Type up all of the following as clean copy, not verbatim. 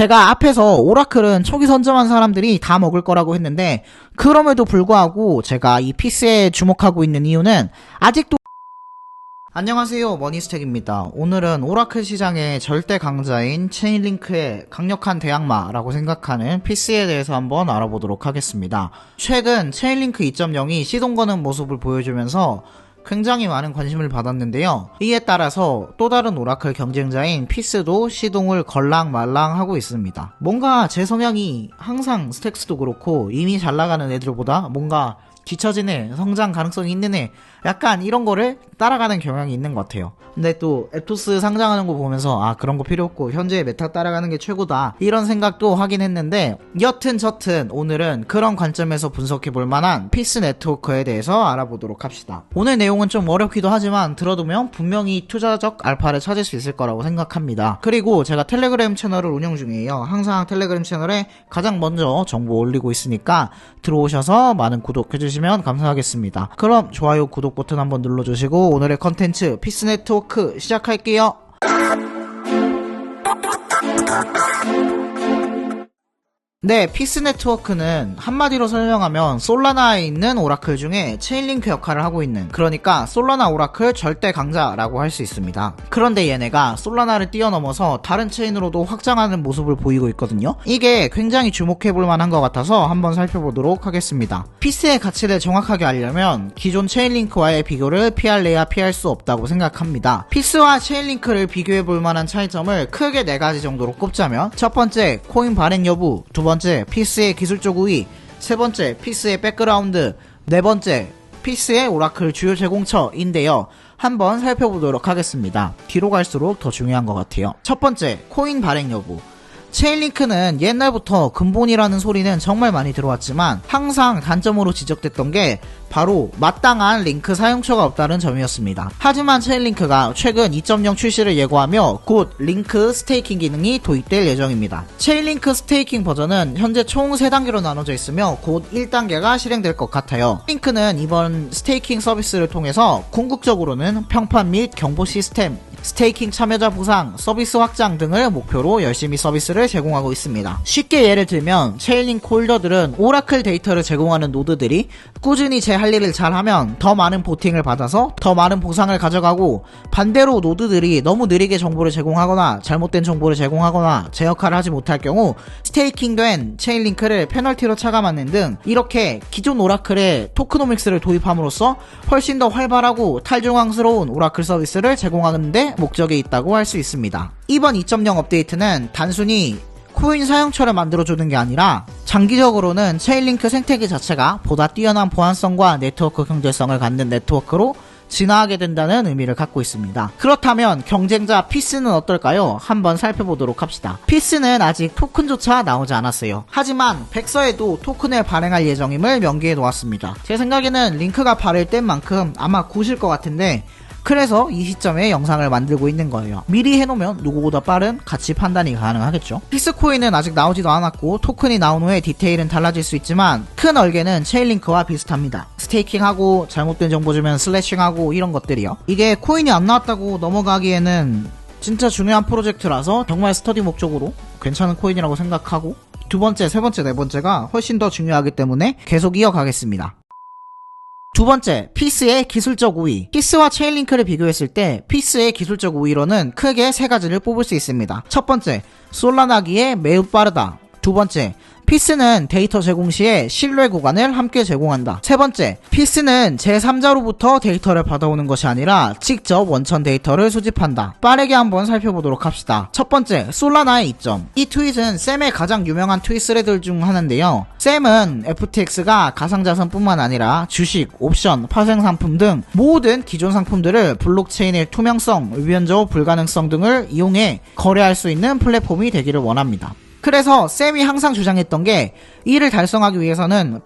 제가 앞에서 오라클은 초기 선점한 사람들이 다 먹을 거라고 했는데, 그럼에도 불구하고 제가 이 피스에 주목하고 있는 이유는 아직도 안녕하세요, 머니스택입니다. 오늘은 오라클 시장의 절대 강자인 체인링크의 강력한 대항마라고 생각하는 피스에 대해서 한번 알아보도록 하겠습니다. 최근 체인링크 2.0이 시동 거는 모습을 보여주면서 굉장히 많은 관심을 받았는데요. 이에 따라서 또 다른 오라클 경쟁자인 피스도 시동을 걸랑말랑 하고 있습니다. 뭔가 제 성향이 항상 스택스도 그렇고 이미 잘 나가는 애들보다 뭔가 뒤처진 애, 성장 가능성이 있는 애, 약간 이런 거를 따라가는 경향이 있는 것 같아요. 근데 또 에토스 상장하는 거 보면서 아, 그런 거 필요 없고 현재 메타 따라가는 게 최고다, 이런 생각도 하긴 했는데, 여튼 저튼 오늘은 그런 관점에서 분석해 볼 만한 피스 네트워크에 대해서 알아보도록 합시다. 오늘 내용은 좀 어렵기도 하지만 들어두면 분명히 투자적 알파를 찾을 수 있을 거라고 생각합니다. 그리고 제가 텔레그램 채널을 운영 중이에요. 항상 텔레그램 채널에 가장 먼저 정보 올리고 있으니까 들어오셔서 많은 구독해주시면 감사하겠습니다. 그럼 좋아요, 구독 버튼 한번 눌러주시고 오늘의 컨텐츠 피스 네트워크 시작할게요. 네, 피스 네트워크는 한마디로 설명하면 솔라나에 있는 오라클 중에 체인링크 역할을 하고 있는, 그러니까 솔라나 오라클 절대 강자라고 할 수 있습니다. 그런데 얘네가 솔라나를 뛰어넘어서 다른 체인으로도 확장하는 모습을 보이고 있거든요. 이게 굉장히 주목해볼 만한 것 같아서 한번 살펴보도록 하겠습니다. 피스의 가치를 정확하게 알려면 기존 체인링크와의 비교를 피할래야 피할 수 없다고 생각합니다. 피스와 체인링크를 비교해볼 만한 차이점을 크게 4가지 정도로 꼽자면, 첫 번째, 코인 발행 여부, 두 번째, 피스의 기술적 우위, 세 번째, 피스의 백그라운드, 네 번째, 피스의 오라클 주요 제공처인데요. 한번 살펴보도록 하겠습니다. 뒤로 갈수록 더 중요한 것 같아요. 첫 번째, 코인 발행 여부. 체인링크는 옛날부터 근본이라는 소리는 정말 많이 들어왔지만 항상 단점으로 지적됐던 게 바로 마땅한 링크 사용처가 없다는 점이었습니다. 하지만 체인링크가 최근 2.0 출시를 예고하며 곧 링크 스테이킹 기능이 도입될 예정입니다. 체인링크 스테이킹 버전은 현재 총 3단계로 나눠져 있으며 곧 1단계가 실행될 것 같아요. 링크는 이번 스테이킹 서비스를 통해서 궁극적으로는 평판 및 경보 시스템, 스테이킹 참여자 보상, 서비스 확장 등을 목표로 열심히 서비스를 제공하고 있습니다. 쉽게 예를 들면 체인링크 홀더들은 오라클 데이터를 제공하는 노드들이 꾸준히 제 할 일을 잘하면 더 많은 보팅을 받아서 더 많은 보상을 가져가고, 반대로 노드들이 너무 느리게 정보를 제공하거나 잘못된 정보를 제공하거나 제 역할을 하지 못할 경우 스테이킹된 체인링크를 페널티로 차감하는 등, 이렇게 기존 오라클에 토크노믹스를 도입함으로써 훨씬 더 활발하고 탈중앙스러운 오라클 서비스를 제공하는데 목적이 있다고 할 수 있습니다. 이번 2.0 업데이트는 단순히 코인 사용처를 만들어주는 게 아니라 장기적으로는 체인링크 생태계 자체가 보다 뛰어난 보안성과 네트워크 경제성을 갖는 네트워크로 진화하게 된다는 의미를 갖고 있습니다. 그렇다면 경쟁자 피스는 어떨까요? 한번 살펴보도록 합시다. 피스는 아직 토큰조차 나오지 않았어요. 하지만 백서에도 토큰을 발행할 예정임을 명기해 놓았습니다. 제 생각에는 링크가 발행 땐 만큼 아마 곧일 것 같은데, 그래서 이 시점에 영상을 만들고 있는 거예요. 미리 해놓으면 누구보다 빠른 가치 판단이 가능하겠죠. 피스코인은 아직 나오지도 않았고 토큰이 나온 후에 디테일은 달라질 수 있지만 큰 얼개는 체인링크와 비슷합니다. 스테이킹하고 잘못된 정보 주면 슬래싱하고 이런 것들이요. 이게 코인이 안 나왔다고 넘어가기에는 진짜 중요한 프로젝트라서 정말 스터디 목적으로 괜찮은 코인이라고 생각하고, 두 번째, 세 번째, 네 번째가 훨씬 더 중요하기 때문에 계속 이어가겠습니다. 두 번째, 피스의 기술적 우위. 피스와 체인링크를 비교했을 때 피스의 기술적 우위로는 크게 3가지를 뽑을 수 있습니다. 첫 번째, 솔라나기에 매우 빠르다. 두 번째, 피스는 데이터 제공 시에 신뢰 구간을 함께 제공한다. 세 번째, 피스는 제3자로부터 데이터를 받아오는 것이 아니라 직접 원천 데이터를 수집한다. 빠르게 한번 살펴보도록 합시다. 첫 번째, 솔라나의 이점. 이 트윗은 샘의 가장 유명한 트윗 스레드 중 하나인데요. 샘은 FTX가 가상자산뿐만 아니라 주식, 옵션, 파생상품 등 모든 기존 상품들을 블록체인의 투명성, 위변조 불가능성 등을 이용해 거래할 수 있는 플랫폼이 되기를 원합니다. 그래서 샘이 항상 주장했던 게, 이를 달성하기 위해서는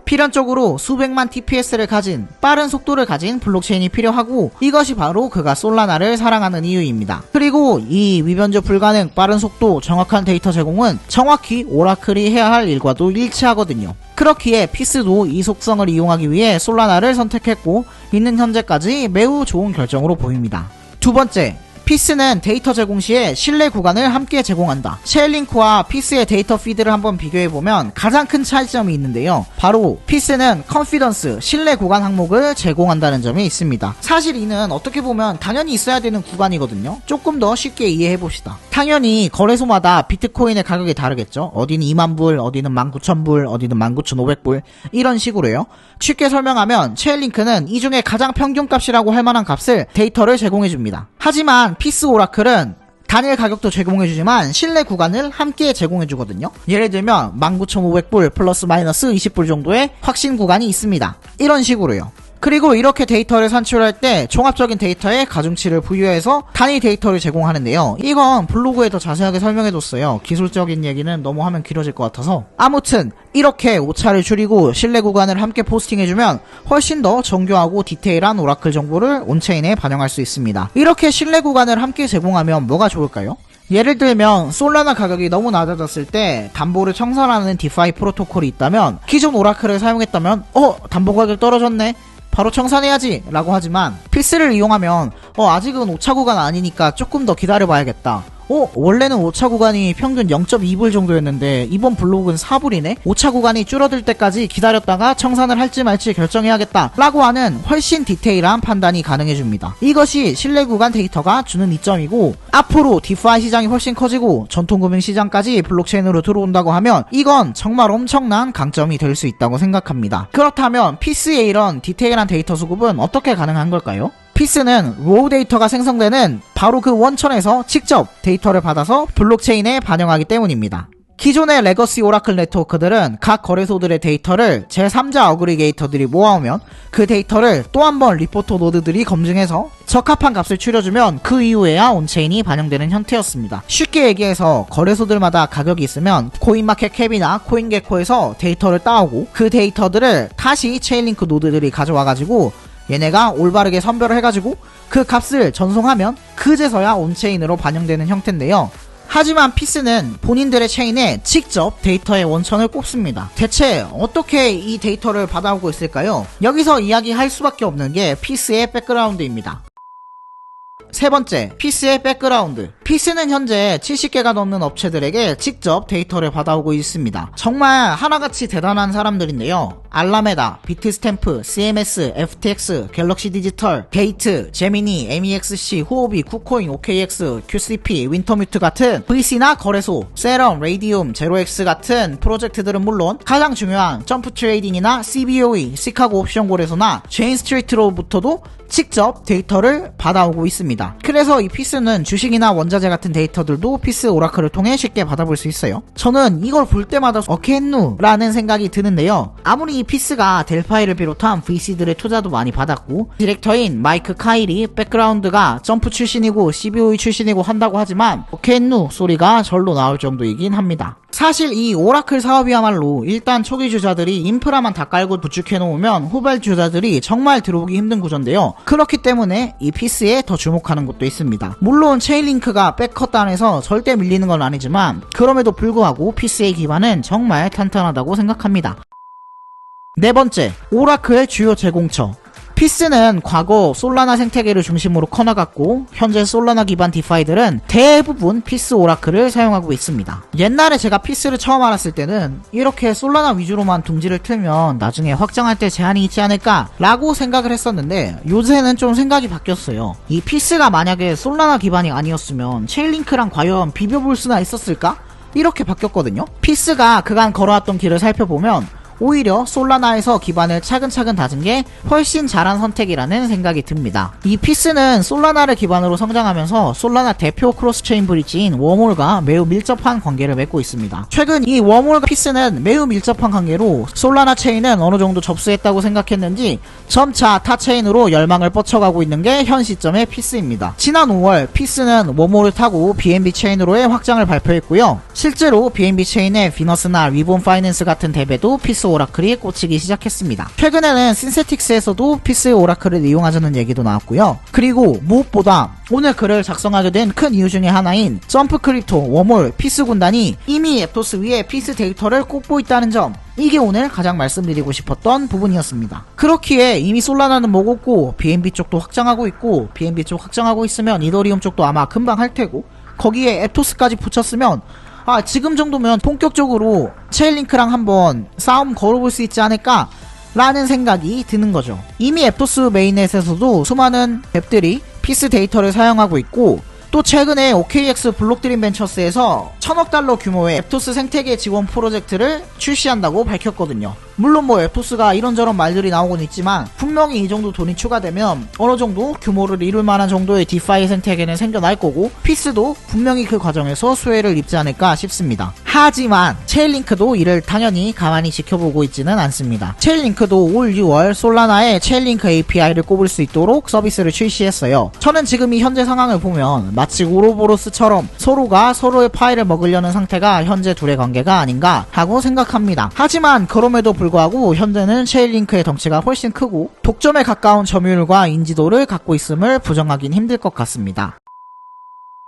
필연적으로 수백만 TPS를 가진 빠른 속도를 가진 블록체인이 필요하고, 이것이 바로 그가 솔라나를 사랑하는 이유입니다. 그리고 이 위변조 불가능, 빠른 속도, 정확한 데이터 제공은 정확히 오라클이 해야 할 일과도 일치하거든요. 그렇기에 피스도 이 속성을 이용하기 위해 솔라나를 선택했고, 있는 현재까지 매우 좋은 결정으로 보입니다. 두 번째, 피스는 데이터 제공 시에 신뢰 구간을 함께 제공한다. 체인링크와 피스의 데이터 피드를 한번 비교해보면 가장 큰 차이점이 있는데요. 바로 피스는 컨피던스, 신뢰 구간 항목을 제공한다는 점이 있습니다. 사실 이는 어떻게 보면 당연히 있어야 되는 구간이거든요. 조금 더 쉽게 이해해봅시다. 당연히 거래소마다 비트코인의 가격이 다르겠죠. 어디는 2만불, 어디는 19,000불, 어디는 19,500불 이런 식으로요. 쉽게 설명하면 체인링크는 이 중에 가장 평균값이라고 할 만한 값을 데이터를 제공해줍니다. 하지만 피스 오라클은 단일 가격도 제공해주지만 신뢰 구간을 함께 제공해주거든요. 예를 들면 19,500불 플러스 마이너스 20불 정도의 확신 구간이 있습니다. 이런 식으로요. 그리고 이렇게 데이터를 산출할 때 종합적인 데이터에 가중치를 부여해서 단위 데이터를 제공하는데요. 이건 블로그에 더 자세하게 설명해뒀어요. 기술적인 얘기는 너무 하면 길어질 것 같아서. 아무튼 이렇게 오차를 줄이고 신뢰 구간을 함께 포스팅해주면 훨씬 더 정교하고 디테일한 오라클 정보를 온체인에 반영할 수 있습니다. 이렇게 신뢰 구간을 함께 제공하면 뭐가 좋을까요? 예를 들면 솔라나 가격이 너무 낮아졌을 때 담보를 청산하는 디파이 프로토콜이 있다면 기존 오라클을 사용했다면 담보 가격 떨어졌네, 바로 청산해야지 라고 하지만 피스를 이용하면 아직은 오차 구간 아니니까 조금 더 기다려봐야겠다. 원래는 오차 구간이 평균 0.2불 정도였는데 이번 블록은 4불이네? 오차 구간이 줄어들 때까지 기다렸다가 청산을 할지 말지 결정해야겠다 라고 하는 훨씬 디테일한 판단이 가능해줍니다. 이것이 신뢰 구간 데이터가 주는 이점이고, 앞으로 디파이 시장이 훨씬 커지고 전통금융 시장까지 블록체인으로 들어온다고 하면 이건 정말 엄청난 강점이 될 수 있다고 생각합니다. 그렇다면 피스의 이런 디테일한 데이터 수급은 어떻게 가능한 걸까요? 피스는 로우 데이터가 생성되는 바로 그 원천에서 직접 데이터를 받아서 블록체인에 반영하기 때문입니다. 기존의 레거시 오라클 네트워크들은 각 거래소들의 데이터를 제3자 어그리게이터들이 모아오면 그 데이터를 또 한 번 리포터 노드들이 검증해서 적합한 값을 추려주면 그 이후에야 온체인이 반영되는 형태였습니다. 쉽게 얘기해서 거래소들마다 가격이 있으면 코인마켓캡이나 코인게코에서 데이터를 따오고 그 데이터들을 다시 체인링크 노드들이 가져와가지고 얘네가 올바르게 선별을 해가지고 그 값을 전송하면 그제서야 온체인으로 반영되는 형태인데요. 하지만 피스는 본인들의 체인에 직접 데이터의 원천을 꼽습니다. 대체 어떻게 이 데이터를 받아오고 있을까요? 여기서 이야기할 수밖에 없는 게 피스의 백그라운드입니다. 세 번째, 피스의 백그라운드. 피스는 현재 70개가 넘는 업체들에게 직접 데이터를 받아오고 있습니다. 정말 하나같이 대단한 사람들인데요. 알라메다, 비트스탬프, CMS, FTX, 갤럭시 디지털, 게이트, 제미니, MEXC, 후오비, 쿠코인, OKX, QCP, 윈터뮤트 같은 VC나 거래소, 세럼, 레이디움, 제로엑스 같은 프로젝트들은 물론 가장 중요한 점프 트레이딩이나 CBOE, 시카고 옵션 거래소나 제인 스트리트로부터도 직접 데이터를 받아오고 있습니다. 그래서 이 피스는 주식이나 원자재 같은 데이터들도 피스 오라클을 통해 쉽게 받아볼 수 있어요. 저는 이걸 볼 때마다 어케누 라는 생각이 드는데요. 아무리 이 피스가 델파이를 비롯한 VC들의 투자도 많이 받았고 디렉터인 마이크 카일이 백그라운드가 점프 출신이고 CBOE 출신이고 한다고 하지만 어케누 소리가 절로 나올 정도이긴 합니다. 사실 이 오라클 사업이야말로 일단 초기 주자들이 인프라만 다 깔고 구축해 놓으면 후발 주자들이 정말 들어오기 힘든 구조인데요. 그렇기 때문에 이 피스에 더 주목하는 것도 있습니다. 물론 체인링크가 백컷단에서 절대 밀리는 건 아니지만 그럼에도 불구하고 피스의 기반은 정말 탄탄하다고 생각합니다. 네 번째, 오라클 주요 제공처. 피스는 과거 솔라나 생태계를 중심으로 커나갔고 현재 솔라나 기반 디파이들은 대부분 피스 오라클을 사용하고 있습니다. 옛날에 제가 피스를 처음 알았을 때는 이렇게 솔라나 위주로만 둥지를 틀면 나중에 확장할 때 제한이 있지 않을까 라고 생각을 했었는데 요새는 좀 생각이 바뀌었어요. 이 피스가 만약에 솔라나 기반이 아니었으면 체인링크랑 과연 비벼볼 수나 있었을까? 이렇게 바뀌었거든요. 피스가 그간 걸어왔던 길을 살펴보면 오히려 솔라나에서 기반을 차근차근 다진 게 훨씬 잘한 선택이라는 생각이 듭니다. 이 피스는 솔라나를 기반으로 성장하면서 솔라나 대표 크로스체인 브릿지인 웜홀과 매우 밀접한 관계를 맺고 있습니다. 최근 이 웜홀과 피스는 매우 밀접한 관계로 솔라나 체인은 어느 정도 접수했다고 생각했는지 점차 타 체인으로 열망을 뻗쳐가고 있는 게 현 시점의 피스입니다. 지난 5월 피스는 웜홀을 타고 BNB 체인으로의 확장을 발표했고요. 실제로 BNB 체인의 비너스나 리본 파이낸스 같은 대배도 피스 오라클이 꽂히기 시작했습니다. 최근에는 신세틱스에서도 피스 오라클을 이용하자는 얘기도 나왔고요. 그리고 무엇보다 오늘 글을 작성하게 된 큰 이유 중에 하나인 점프 크립토, 웜홀, 피스 군단이 이미 앱토스 위에 피스 데이터를 꽂고 있다는 점, 이게 오늘 가장 말씀드리고 싶었던 부분이었습니다. 그렇기에 이미 솔라나는 먹었고 BNB 쪽도 확장하고 있고 BNB 쪽 확장하고 있으면 이더리움 쪽도 아마 금방 할 테고 거기에 에토스까지 붙였으면 지금 정도면 본격적으로 체인링크랑 한번 싸움 걸어볼 수 있지 않을까 라는 생각이 드는 거죠. 이미 앱토스 메인넷에서도 수많은 앱들이 피스 데이터를 사용하고 있고 또 최근에 OKX 블록드림 벤처스에서 1000억 달러 규모의 앱토스 생태계 지원 프로젝트를 출시한다고 밝혔거든요. 물론 뭐 앱토스가 이런저런 말들이 나오곤 있지만 분명히 이 정도 돈이 추가되면 어느 정도 규모를 이룰 만한 정도의 디파이 생태계는 생겨날 거고 피스도 분명히 그 과정에서 수혜를 입지 않을까 싶습니다. 하지만 체인링크도 이를 당연히 가만히 지켜보고 있지는 않습니다. 체인링크도 올 6월 솔라나에 체인링크 API를 꼽을 수 있도록 서비스를 출시했어요. 저는 지금 이 현재 상황을 보면 마치 오로보로스처럼 서로가 서로의 파일을 먹으려는 상태가 현재 둘의 관계가 아닌가 하고 생각합니다. 하지만 그럼에도 불구하고 현재는 체인링크의 덩치가 훨씬 크고 독점에 가까운 점유율과 인지도를 갖고 있음을 부정하긴 힘들 것 같습니다.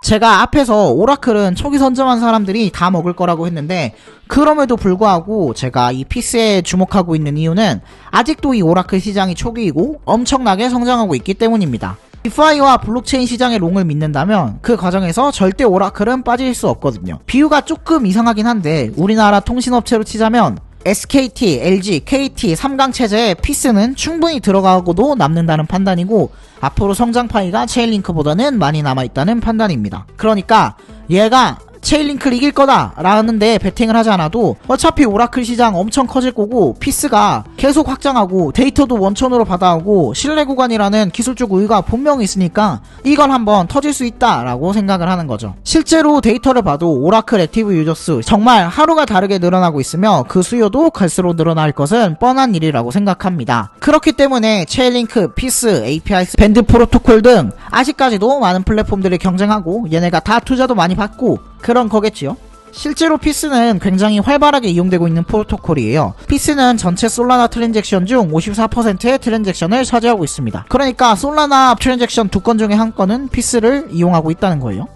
제가 앞에서 오라클은 초기 선점한 사람들이 다 먹을 거라고 했는데 그럼에도 불구하고 제가 이 피스에 주목하고 있는 이유는 아직도 이 오라클 시장이 초기이고 엄청나게 성장하고 있기 때문입니다. 디파이와 블록체인 시장의 롱을 믿는다면 그 과정에서 절대 오라클은 빠질 수 없거든요. 비유가 조금 이상하긴 한데 우리나라 통신업체로 치자면 SKT, LG, KT 3강 체제에 피스는 충분히 들어가고도 남는다는 판단이고 앞으로 성장 파이가 체인링크보다는 많이 남아있다는 판단입니다. 그러니까 얘가 체인링크를 이길 거다 라는데 베팅을 하지 않아도 어차피 오라클 시장 엄청 커질 거고 피스가 계속 확장하고 데이터도 원천으로 받아오고 신뢰 구간이라는 기술적 우위가 분명히 있으니까 이건 한번 터질 수 있다 라고 생각을 하는 거죠. 실제로 데이터를 봐도 오라클 액티브 유저수 정말 하루가 다르게 늘어나고 있으며 그 수요도 갈수록 늘어날 것은 뻔한 일이라고 생각합니다. 그렇기 때문에 체인링크, 피스, API, 밴드 프로토콜 등 아직까지도 많은 플랫폼들이 경쟁하고 얘네가 다 투자도 많이 받고 그런 거겠지요. 실제로 피스는 굉장히 활발하게 이용되고 있는 프로토콜이에요. 피스는 전체 솔라나 트랜잭션 중 54%의 트랜잭션을 차지하고 있습니다. 그러니까 솔라나 트랜잭션 2건 중에 한 건은 피스를 이용하고 있다는 거예요.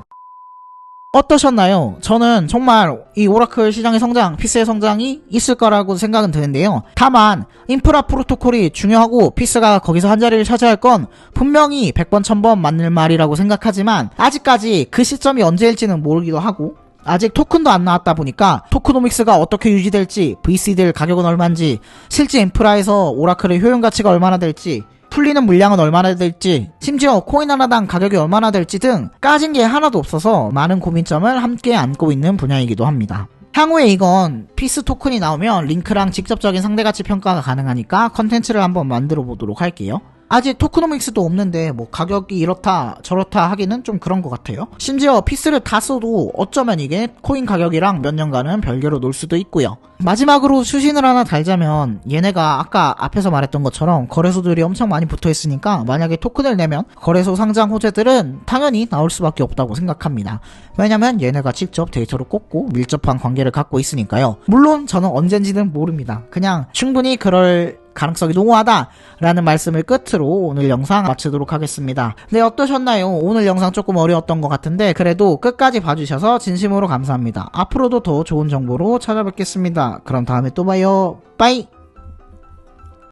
어떠셨나요? 저는 정말 이 오라클 시장의 성장, 피스의 성장이 있을 거라고 생각은 드는데요. 다만 인프라 프로토콜이 중요하고 피스가 거기서 한 자리를 차지할 건 분명히 100번 1000번 맞는 말이라고 생각하지만 아직까지 그 시점이 언제일지는 모르기도 하고 아직 토큰도 안 나왔다 보니까 토크노믹스가 어떻게 유지될지, VC들 가격은 얼마인지, 실제 인프라에서 오라클의 효용 가치가 얼마나 될지, 풀리는 물량은 얼마나 될지, 심지어 코인 하나당 가격이 얼마나 될지 등 까진 게 하나도 없어서 많은 고민점을 함께 안고 있는 분야이기도 합니다. 향후에 이건 피스 토큰이 나오면 링크랑 직접적인 상대가치 평가가 가능하니까 컨텐츠를 한번 만들어 보도록 할게요. 아직 토크노믹스도 없는데 뭐 가격이 이렇다 저렇다 하기는 좀 그런 것 같아요. 심지어 피스를 다 써도 어쩌면 이게 코인 가격이랑 몇 년간은 별개로 놀 수도 있고요. 마지막으로 수신을 하나 달자면 얘네가 아까 앞에서 말했던 것처럼 거래소들이 엄청 많이 붙어있으니까 만약에 토큰을 내면 거래소 상장 호재들은 당연히 나올 수밖에 없다고 생각합니다. 왜냐면 얘네가 직접 데이터를 꽂고 밀접한 관계를 갖고 있으니까요. 물론 저는 언젠지는 모릅니다. 그냥 충분히 그럴 가능성이 농후하다 라는 말씀을 끝으로 오늘 영상 마치도록 하겠습니다. 네, 어떠셨나요? 오늘 영상 조금 어려웠던 것 같은데 그래도 끝까지 봐주셔서 진심으로 감사합니다. 앞으로도 더 좋은 정보로 찾아뵙겠습니다. 그럼 다음에 또 봐요. 빠이.